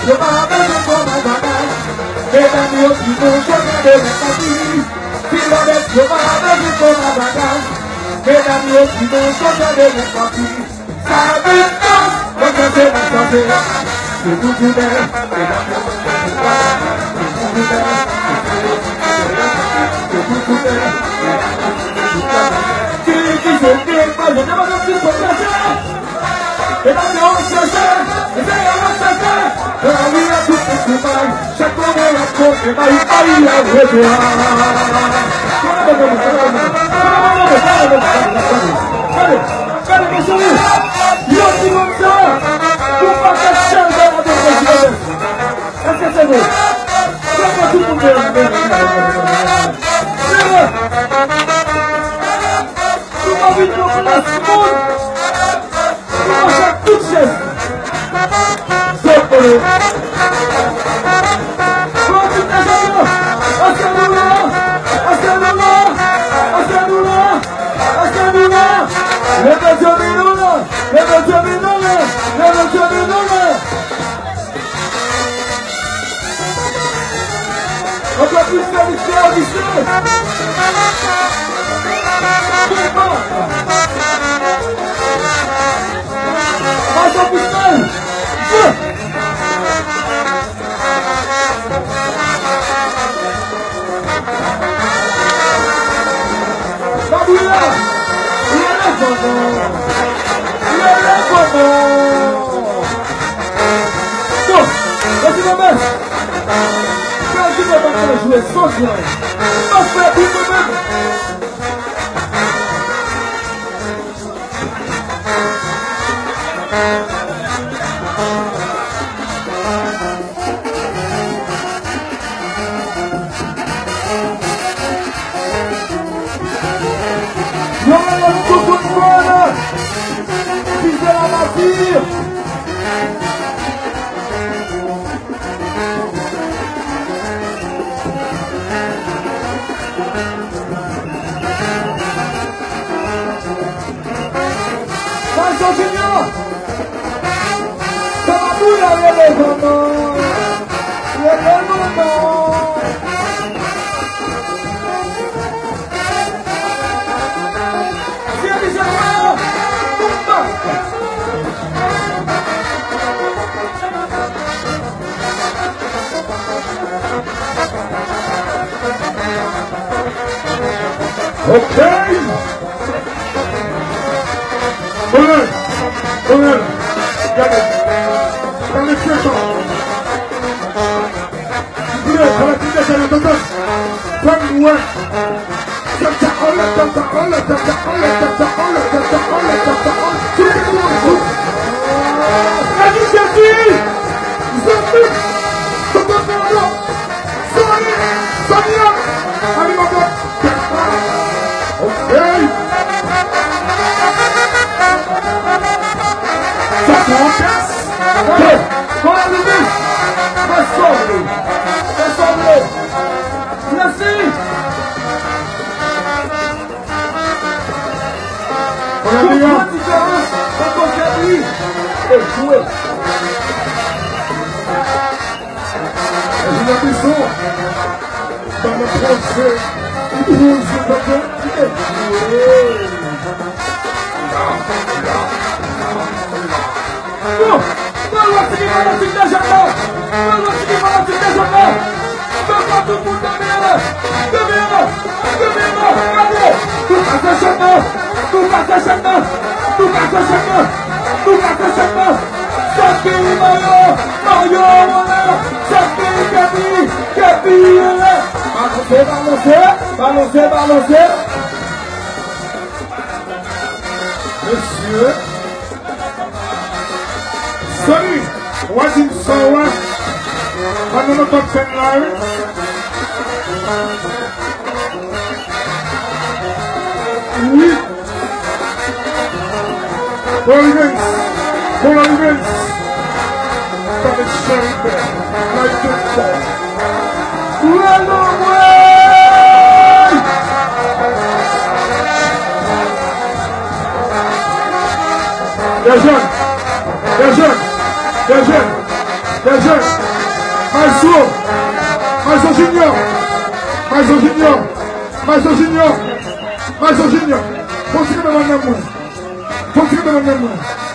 je m'appelle comme un banane. Mesdames, yo, qui vont jamais de ma vie. Philomètre, je m'appelle comme un banane. Mesdames, yo, qui vont jamais de ma vie. Ça veut pas, on va faire ma santé. C'est tout de même, mesdames, yo, c'est tout de même. C'est tout de même. Qui se fait pas, je n'ai pas de plus pour plaisir. Et dans le haut chercheur, et c'est la haut chercheur. La vie a tout ce qui vaille, chaque fois on la compte, et va y aller à revoir. Allez, allez, mes amis, yo qui comme ça, pour pas cacher dans la dépression. Est-ce que c'est bon? C'est pas tout le monde. C'est vrai. Pour pas vite dans la seconde. Toute chaise. C'est pour eux. Encore plus jouer sans joie. Pas faire pour nous-mêmes. Voilà le coucou de voile. Fils de la nature. Okay. Bonheur. Regardez. Dans les pieds, vous voulez, dans la petite de la tendance. Comme moi. Dans le procès, il pose Balancez. Monsieur. Sorry, wasn't so I'm gonna top 10 line. Oui. Pour events. That is sharing there. Like this. Run away! Des jeunes. Les jeunes. Maestro Junior. Maestro Junior. Maestro Junior. Maestro Junior. Continue de m'en aimer. Continue de m'en aimer.